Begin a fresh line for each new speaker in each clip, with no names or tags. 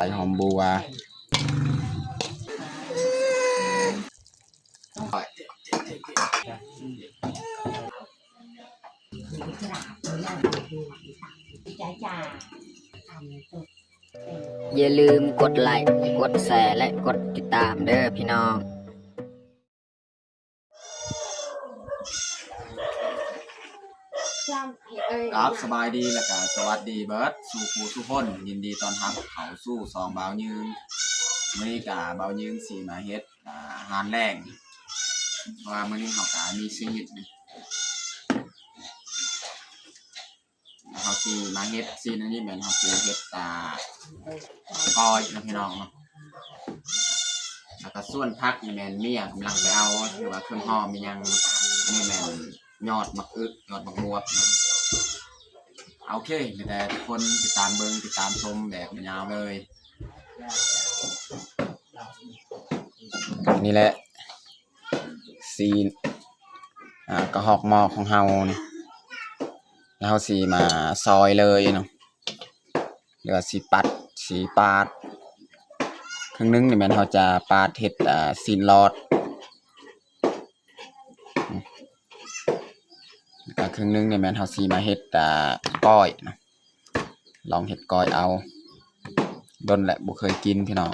ใส่หอมบัว
อย่าลืมกดไลค์กดแชร์และกดติดตามเด้อพี่น้อง
ครับสบายดีแล้วก็สวัสดีเบิร์ดสู่ผู้ทุกคนยินดีต้อนรับเข้าสู่ซองบ่าวยืนมื้อนี้ก็บ่าวยืนสิมาเฮ็ดอาหารแรงเพราะว่ามื้อนี้เฮาก็มีชีวิตเฮาสิมาเฮ็ดซีนอันนี้แม่นเฮาสิเฮ็ดก้อยนะพี่น้องเนาะแล้วก็ส่วนผักนี่แม่นเมียกำลังไปเอาหรือว่าเครื่องหอมมีหยังอันนี้แม่นยอดมะอึกยอดมะบวบโอเคแต่ทุกคนติดตามเบิ่งติดตามชมแบบยาวเลยนี่แหละซีนกระหอกหม้อของเฮานี่แล้วเฮาสิมาซอยเลยเนาะหรือว่าสิปัดสิปาดครึ่งนึงนี่แม่นเฮาจะปาดเฮ็ดซีนลอดแล้วก็ครึ่งนึงนี่แม่นเฮาสิมาเฮ็ดก้อยเนาะลองเฮ็ดก้อยเอาดนแหละบ่เคยกินพี่น้อง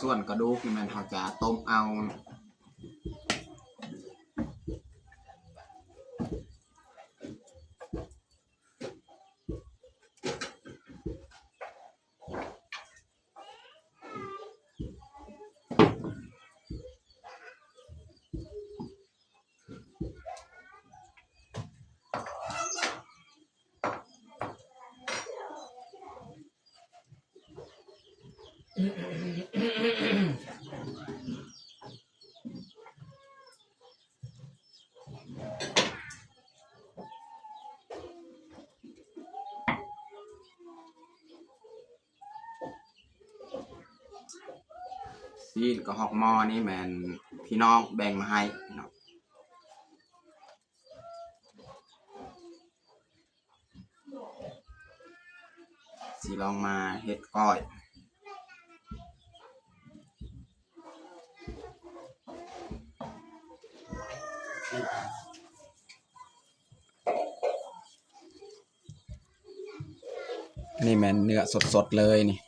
ส่วนกระดูกนี่แม่นเฮาจะต้มเอาซีนกระหอกหม้อนี่แม่นพี่น้องแบ่งมาให้พี่น้องสิลองมาเฮ็ดก้อยนี่แม่นเนื้อสดๆเลยนี่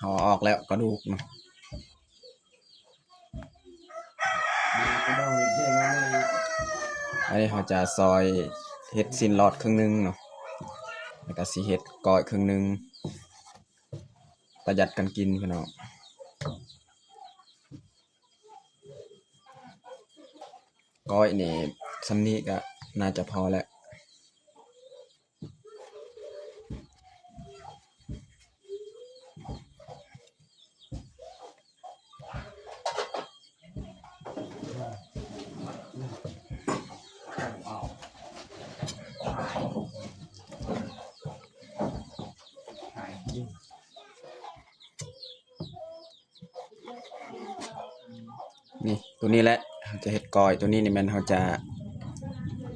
ห่อออกแล้วกระดูกเนาะอันนี้เขาจะซอยเฮ็ดซีนลอดครึ่งนึงเนาะแล้วก็สิเฮ็ดก้อยครึ่งนึงประหยัดกันกินพี่น้องก้อยนี่สำนี้ก็น่าจะพอแล้วนี่ตัวนี้แหละเราจะเฮ็ดก้อยตัวนี้นี่แม่นเราจะ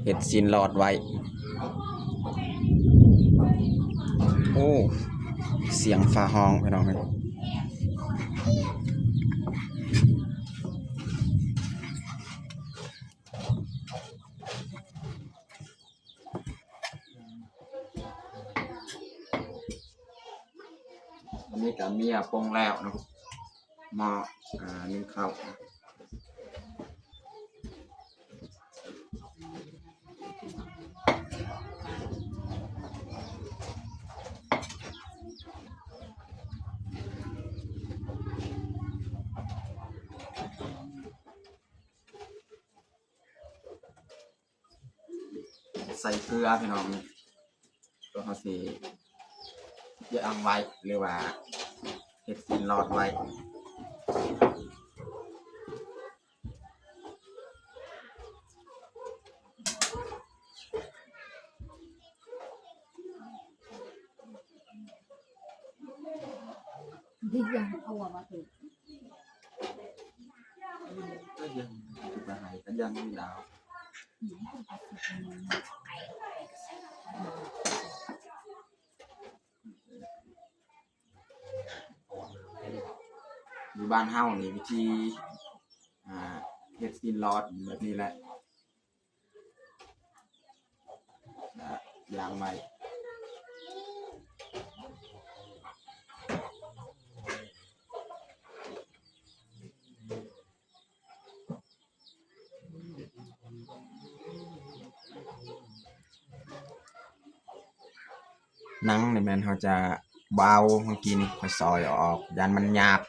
เฮ็ดซีนลอดไว้โอ้เสียงฟ้าห้องพี่น้องเอ้ยอันนี้ก็เมียปรุงแล้วเนาะหม้อนึ่งข้าวใส่เกลือพี่น้องตัวเขาสิย่างไว้หรือว่าเฮ็ดซีนลอดไว้
ที่ยังเอามาถึง
ก็ยังอยู่ไปไหนก็ยังมีดาวอยู่บ้านเฮานี่วิธีเฮ็ดซีนรอดแบบนี้แหละยางใหม่หนังนี่แม่นเขาจะเบาเมื่อกี้นี่ค่อยซอยออกยันมันหยาบ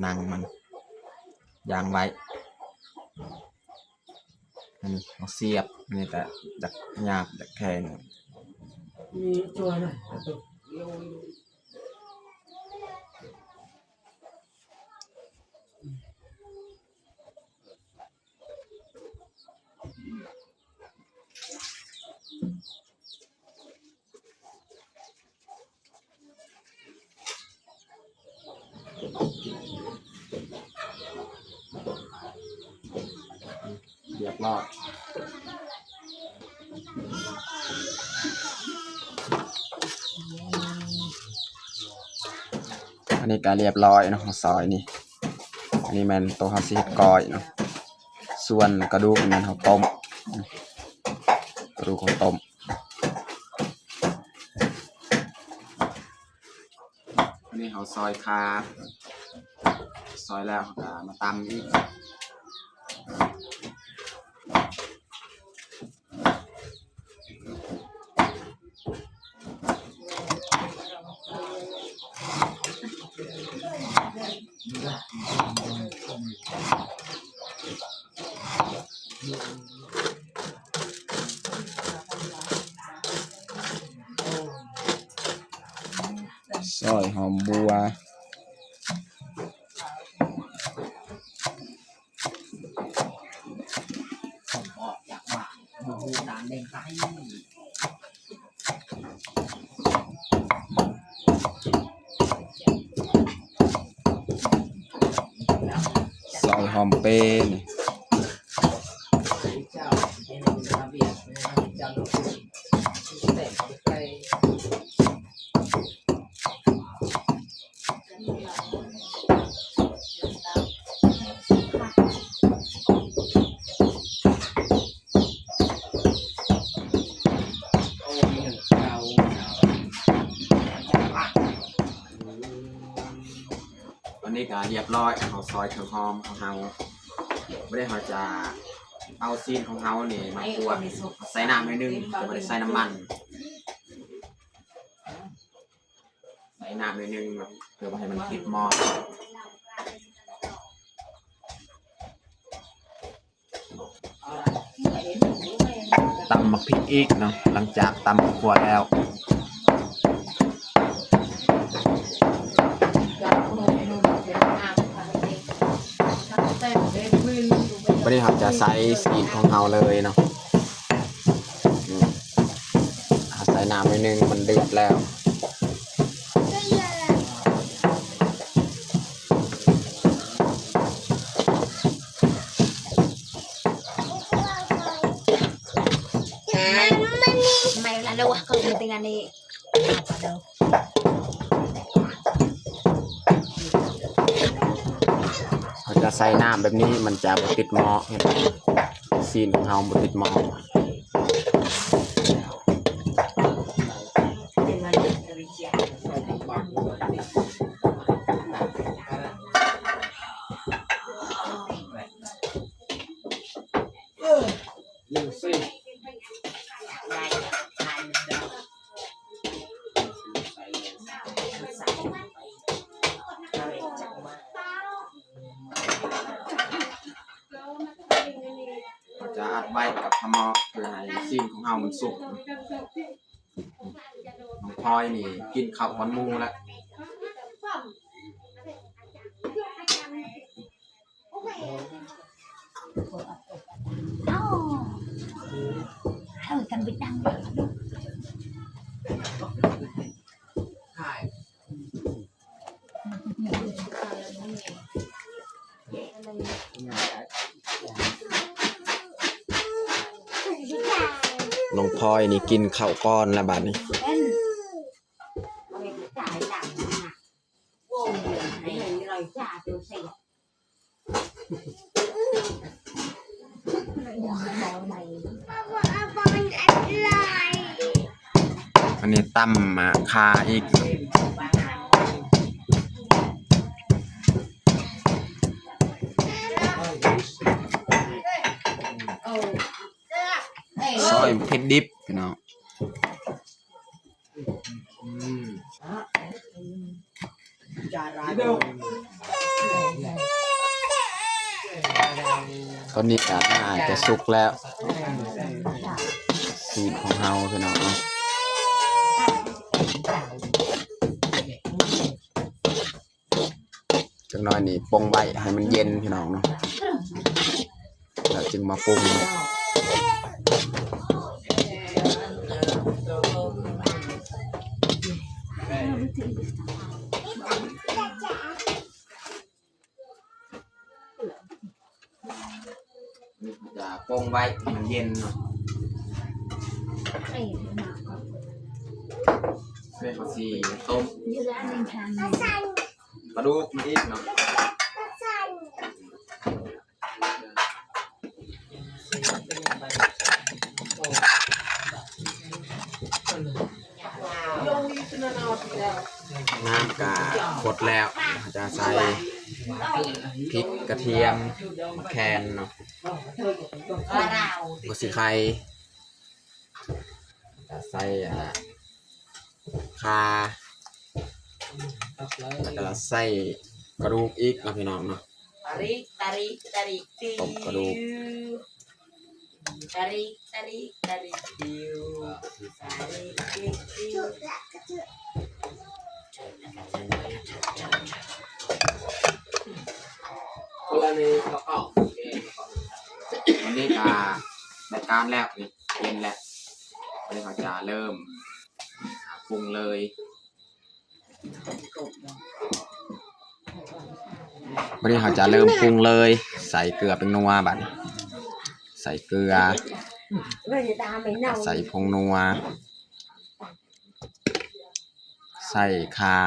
หนังมันยางไว้อันนี้เขาเสียบนี่แต่จากหยาบจากแข็ง
มีตัวหน่อย
เรียบร้อยอันนี้ก็เรียบร้อยเนาะซอยนี่อันนี้แมันตัวเขาสิเฮ็ดก้อยเนาะส่วนกระดูกมันเขาต้มกระดูกเขาต้มอันนี้เขาซอยคาซอยแล้วเขาก็มาตำอีกซอยหอมบัวซอยหอมเปน
เจ้าเป็นระเบียบเจ้าลูกแต่ไป
วันนี้ก็เรียบร้อยเขาซอยเครื่องหอมของเราไม่ได้เขาจะเอาซีนของเขานี่มาคั่วใส่น้ำหน่อยนึงแต่ไม่ได้ใส่น้ำมันใส่น้ำหน่อยนึงเพื่อให้มันติดหม้อตำมักพริกอีกเนาะหลังจากตำคั่วแล้ววันนี้ครับจะใส่ซีนของเราเลยเนาะใส่น้ำหน่อยนึงมันเดือดแล้ว
mày là đâu à con người tình anh đi vào đâu
เราจะใส่น้ำแบบนี้มันจะบ่ติดหม้อเห็นไหมซีนของเราบ่ติดหม้อ
อยู่สิ
này này đâu
เราจะอัดไว้กับพมอเพื่อให้ซีนของเรามันสุกน้องพลอยนี่กินข้าวก้อนหมูแล้ว
cần bị đăng
ใช่
น้องพลอยนี่กินข้าวก้อนแล้วบัดนี้
เป็นเอาไปจ่ายหลังนะโว้ยให้เราจ่ายตัวเสีย
อันนี้ตำมาคาอีกซอยเผ็ดดิบพี่น้องตอนนี้ก็น่าจะสุกแล้วสูตรของเฮาพี่น้องเนาะจังน้อยนี่ปรุงไว้ให้มันเย็นพี่น้องเนาะแล้วจึงมาปรุงจะปรุงไว้ให้มันเย็นเนาะเพื่อเขาสิต้มปลาดุกมาอีกเนาะน้ำกะขดแล้วจะใส่พริกกระเทียมมะแคนเนาะมะสีไข่จะใส่ข่าแล้วก็ใส่กระดูกอีกนะพี่น้องเนาะต้มกระดูกวันนี้ก็ได้การแล้วนี่เย็นแล้ววันนี้เขาจะเริ่มปรุงเลยวันนี้เขาจะเริ่มปรุงเลยใส่เกลือเป็นนัวบัดใส่เกลือใส่ผงนัวใส่ข่า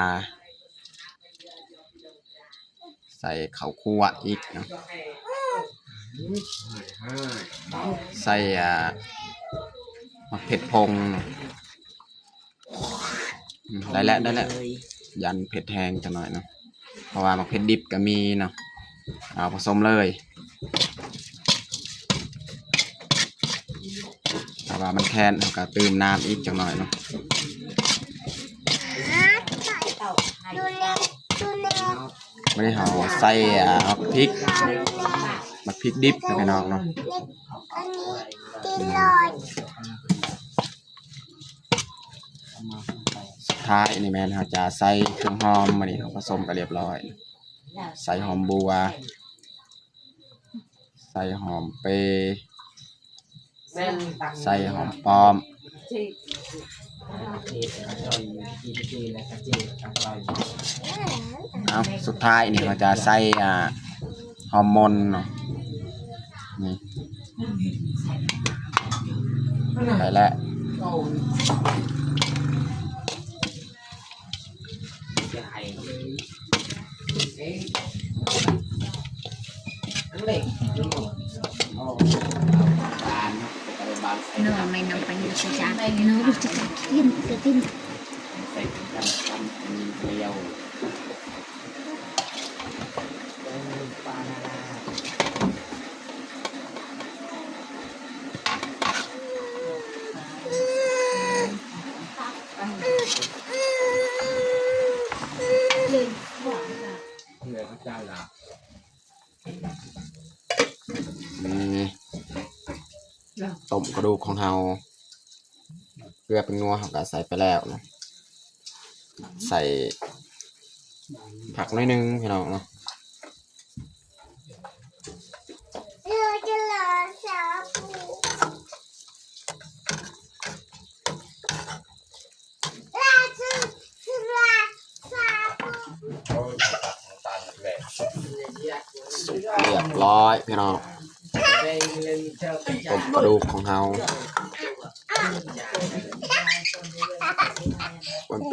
ใส่ข้าวคั่วอีกนะใส่มะเผ็ดพงได้แล้วยันเผ็ดแห้งจังหน่อยเนาะเพราะว่ามะเผ็ดดิบก็มีเนาะเอาผสมเลยแต่ว่ามันแค้นก็เติมน้ำอีกจังหน่อยเนาะไม่ได้เขาใส่พริกมักพริกดิบนะพี่น้องเนาะสุดท้ายนี่แม่นเขาจะใส่เครื่องหอมมานี่เขาผสมกันเรียบร้อยใส่หอมบัวใส่หอมเปรย์ใส่หอมป้อมเอาสุดท้ายนี่เขาจะใส่ฮอร์โมนเนาะนี่ไปแล้ว
เนื้อไม่นำไปอยู่ที่จานเนื้อจะกิน
ใส่กันมีเกลียวต้มกระดูกของเราเกลือเป็นนัวเราก็ใส่ไปแล้วเนาะใส่ผักน้อยนึงพี่น้องเนาะสุกเรียบร้อยพี่น้องต้มกระดูกของเรา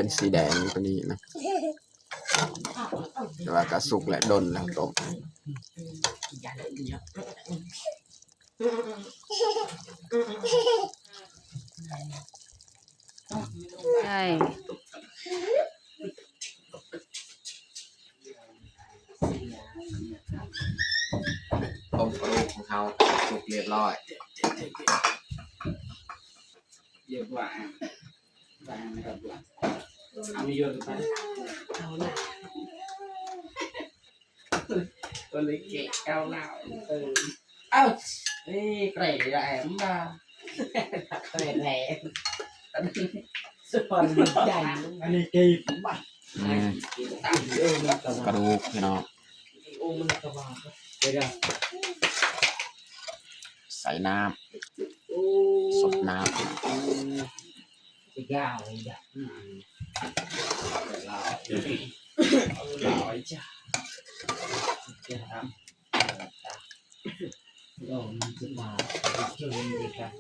เป็นสีแดงตัวนี้นะแต่ว่าก็สุกและดนแล้วต้ม
ใช่
ต้มกระดูกของเขาสุกเรียบร้อย
เยอะกว่าบ้านนะครับเอามีเยอะไปเอาหน้าตัวเล็กเก๋เก้าเหล่าเอ้านี่เกรดแหลมมาเกรดแหลมส่วนใหญ่อันนี้กีบบ้าตามมันกระ
กระดูกพี่น้อง
มันกระบาเดี๋ยว
ใส่น้ำสดน้
จะยาวเลยจ้ะเราจ้ะจะทำเราจะมาเชื่อมเด็กกัน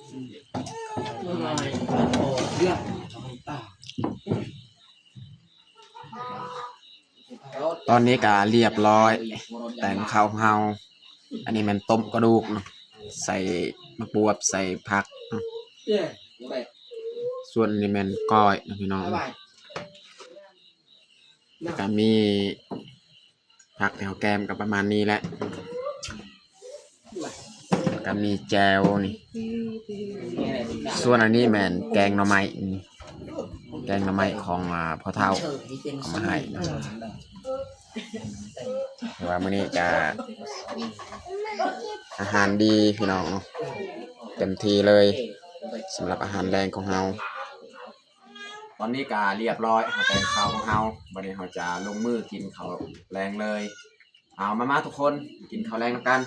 โอ้เรื่องต่าง
ำตอนนี้ก็เรียบร้อย แต่งข้าวของเฮาอันนี้มันต้มกระดูกเนาะใส่มะบวบใส่ผักเนาะ
เย้ไป
ส่วนนี้มันก้อยนะพี่น้อง
ไป
ก็มีผักแถวแกมกับประมาณนี้แหละก็มีแจวนี่ส่วนอันนี้แมนแกงหน่อไม้นี่แกงหน่อไม้ของพ่อเฒ่าเอามาให้นะแต่ว่ามื้อนี้จะอาหารดีพี่น้องเนาะเต็มที่เลยสำหรับอาหารแรงของเฮาตอนนี้ก็เรียบร้อยเอาแต่ข้าวของเฮาวันนี้เราจะลงมือกินข้าวแรงเลยเอามาทุกคนกินข้าวแรงกัน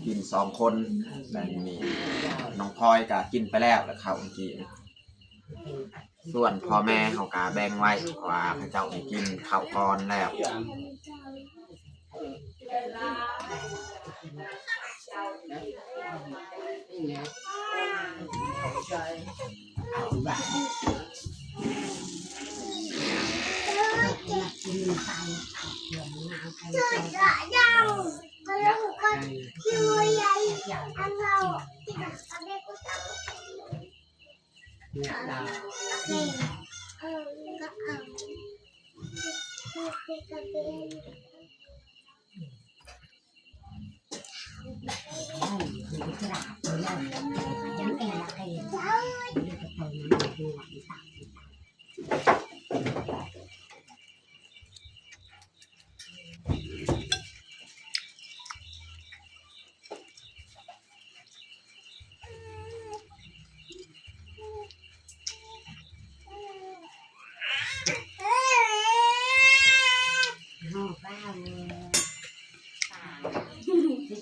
กิน2 คนแรงนี้น้องพลอยก็กินไปแล้วข้าวเมื่อกี้ส่วนพ่อแม่เขาก็แบ่งไว้ว่าพระเจ้าให้กินข้าวก่อนแล้ว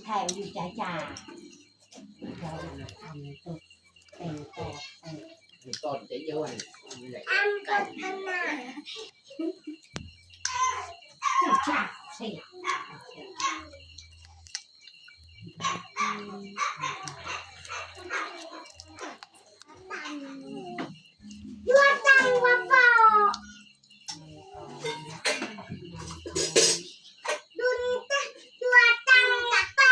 ไทยอยู่จ่าเราทำตัวเป็นตัว
ต้นจะเยอะ
อันก็ขนาดจ่าสิยัวตังว่าเปล่าดุนตะยัวตังตะเปะ